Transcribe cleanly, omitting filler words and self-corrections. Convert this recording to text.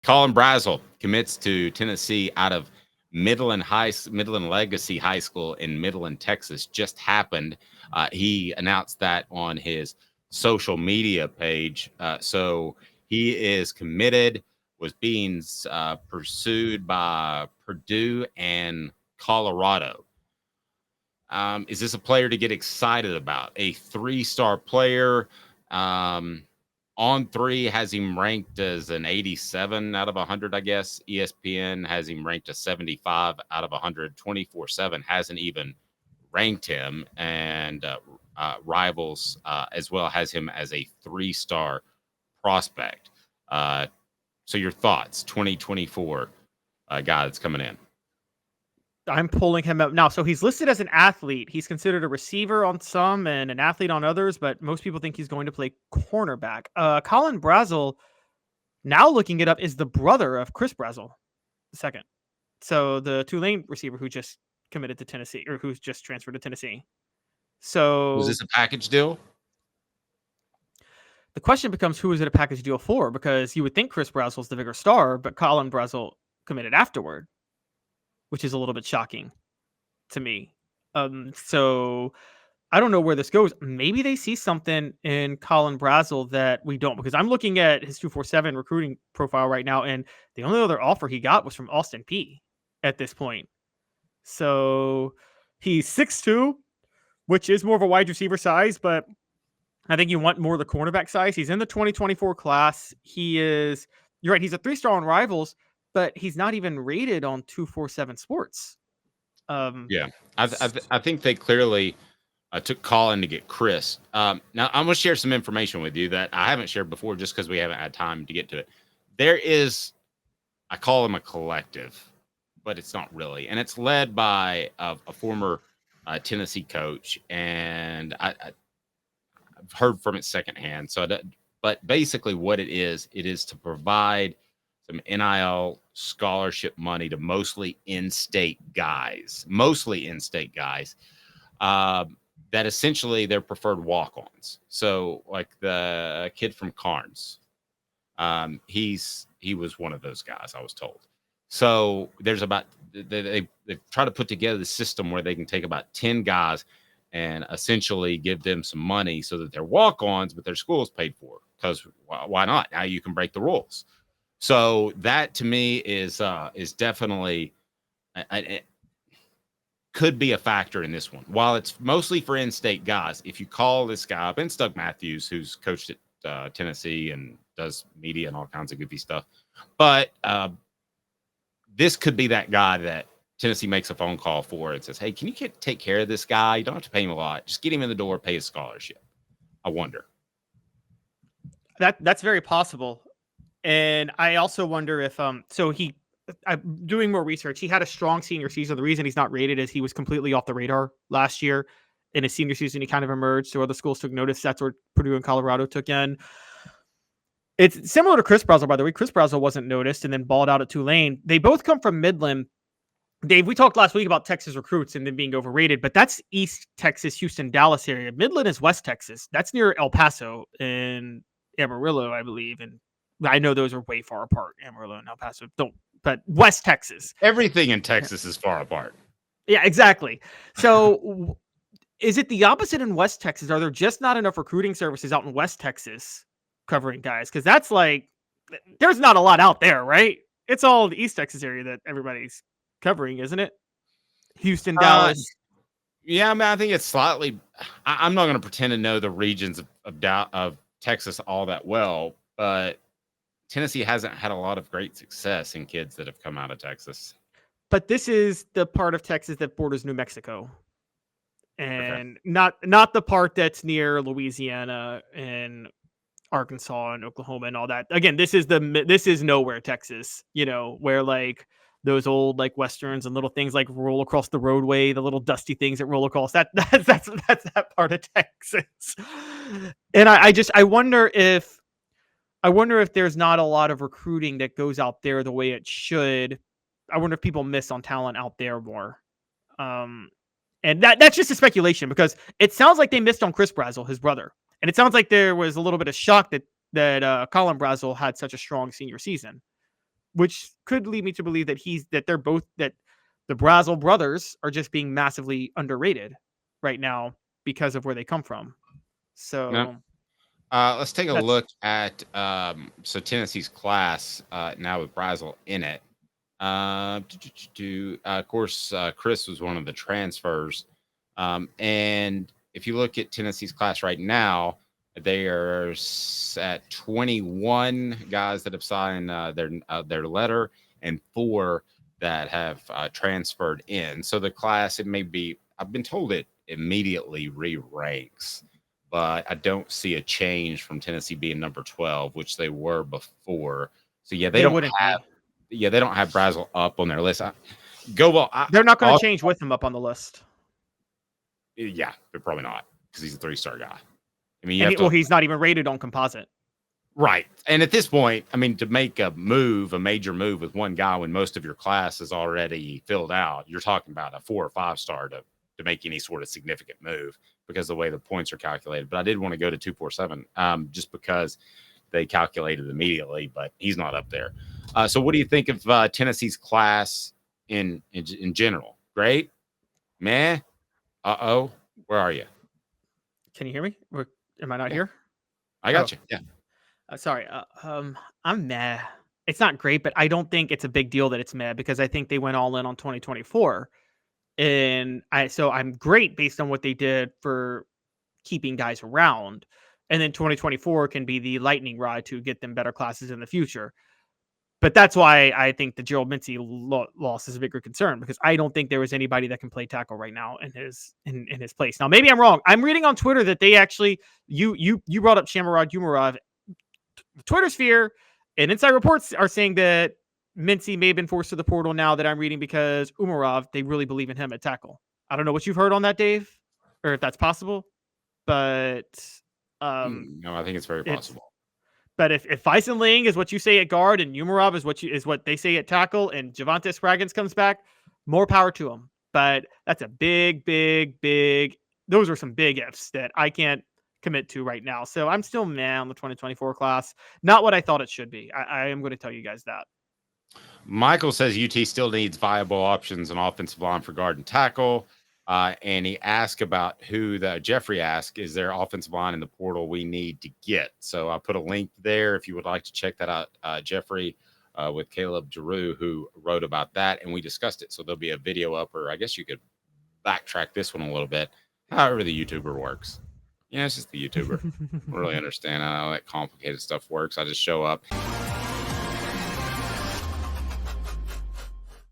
Colin Brazzell commits to Tennessee out of Midland Legacy High School in Midland, Texas. Just happened. He announced that on his social media page. So he is committed. Was being pursued by Purdue and Colorado. Is this a player to get excited about? A 3-star player. On3 has him ranked as an 87 out of 100, I guess. ESPN has him ranked a 75 out of 100. 24/7 hasn't even ranked him. And Rivals as well has him as a 3-star prospect. So your thoughts, 2024 guy that's coming in. I'm pulling him up now. So he's listed as an athlete. He's considered a receiver on some and an athlete on others, but most people think he's going to play cornerback. Colin Brazzell, now looking it up, is the brother of Chris Brazzell II. So the Tulane receiver who just committed to Tennessee, or who's just transferred to Tennessee. So was this a package deal? The question becomes, who is it a package deal for? Because you would think Chris Brazzell's the bigger star, but Colin Brazzell committed afterward, which is a little bit shocking to me. So I don't know where this goes. Maybe they see something in Colin Brazzell that we don't, because I'm looking at his 247 recruiting profile right now, and the only other offer he got was from Austin Peay at this point. So he's 6'2", which is more of a wide receiver size, but I think you want more of the cornerback size. He's in the 2024 class. You're right, he's a 3-star on Rivals, but he's not even rated on 247 Sports. Yeah, I think they clearly took Colin to get Chris. Now, I'm going to share some information with you that I haven't shared before just because we haven't had time to get to it. There is, I call him a collective, but it's not really. And it's led by a former Tennessee coach. And I've heard from it secondhand. But basically what it is to provide some NIL scholarship money to mostly in-state guys, that essentially they're preferred walk-ons. So like the kid from Carnes, he was one of those guys, I was told. So there's they try to put together the system where they can take about 10 guys and essentially give them some money so that they're walk-ons, but their school is paid for. Because why not? Now you can break the rules. So that to me is definitely it could be a factor in this one. While it's mostly for in-state guys, if you call this guy up, and Doug Matthews, who's coached at Tennessee and does media and all kinds of goofy stuff, but this could be that guy that Tennessee makes a phone call for and says, hey, can you take care of this guy? You don't have to pay him a lot. Just get him in the door, pay his scholarship. I wonder. That's very possible. And I also wonder if I'm doing more research. He had a strong senior season. The reason he's not rated is he was completely off the radar last year. In his senior season, he kind of emerged. So other schools took notice. That's where Purdue and Colorado took in. It's similar to Chris Brazzell, by the way. Chris Brazzell wasn't noticed and then balled out at Tulane. They both come from Midland. Dave, we talked last week about Texas recruits and them being overrated, but that's East Texas, Houston, Dallas area. Midland is West Texas. That's near El Paso and Amarillo, I believe. And I know those are way far apart, Amarillo and El Paso. But West Texas. Everything in Texas is far apart. Yeah, exactly. So is it the opposite in West Texas? Are there just not enough recruiting services out in West Texas covering guys? Because that's like, there's not a lot out there, right? It's all the East Texas area that everybody's covering, isn't it? Houston, Dallas. Yeah, I mean, I think it's slightly. I'm not going to pretend to know the regions of Texas all that well, but Tennessee hasn't had a lot of great success in kids that have come out of Texas. But this is the part of Texas that borders New Mexico, and not the part that's near Louisiana and Arkansas and Oklahoma and all that. Again, this is nowhere Texas, where like those old like westerns and little things like roll across the roadway, the little dusty things that roll across. That's that part of Texas. And I wonder if there's not a lot of recruiting that goes out there the way it should. I wonder if people miss on talent out there more. And that's just a speculation, because it sounds like they missed on Chris Brazzell, his brother. And it sounds like there was a little bit of shock that Colin Brazzell had such a strong senior season. which could lead me to believe that that the Brazzell brothers are just being massively underrated right now because of where they come from. No. So Let's take a that's look at so Tennessee's class now with Brazzell in it. Of course, Chris was one of the transfers. And if you look at Tennessee's class right now, they are at 21 guys that have signed their letter and 4 that have transferred in. So the class, it may be, I've been told it immediately re-ranks, but I don't see a change from Tennessee being number 12, which they were before. So yeah, they don't wouldn't have be. they don't have Brazzell up on their list. They're not going to change with him up on the list. Yeah, they're probably not because he's a 3-star guy. I mean, he's not even rated on composite. Right. And at this point, I mean, to make a major move with one guy when most of your class is already filled out, you're talking about a 4 or 5-star to make any sort of significant move because of the way the points are calculated. But I did want to go to 247 just because they calculated immediately, but he's not up there. So what do you think of Tennessee's class in general? Great? Meh? Uh-oh. Where are you? Can you hear me? Am I not here? I got you. Yeah. Sorry. I'm meh. It's not great, but I don't think it's a big deal that it's meh because I think they went all in on 2024. And I'm great based on what they did for keeping guys around. And then 2024 can be the lightning rod to get them better classes in the future. But that's why I think the Gerald Mincy loss is a bigger concern because I don't think there was anybody that can play tackle right now in his place. Now, maybe I'm wrong. I'm reading on Twitter that they actually you brought up Shamarad Umarov. The Twitter sphere and inside reports are saying that Mincy may have been forced to the portal now that I'm reading because Umarov, they really believe in him at tackle. I don't know what you've heard on that, Dave, or if that's possible, but no, I think it's very possible. But if Feisenling is what you say at guard and Umarov is what they say at tackle and Javonte Spraggins comes back, more power to him. But that's a big. Those are some big ifs that I can't commit to right now. So I'm still meh on the 2024 class. Not what I thought it should be. I am going to tell you guys that. Michael says UT still needs viable options on offensive line for guard and tackle. And he asked about Jeffrey asked, is there offensive line in the portal we need to get? So I put a link there if you would like to check that out, Jeffrey, with Caleb Giroux, who wrote about that. And we discussed it. So there'll be a video up, or I guess you could backtrack this one a little bit. However the YouTuber works. Yeah, it's just the YouTuber. I don't really understand how that complicated stuff works. I just show up.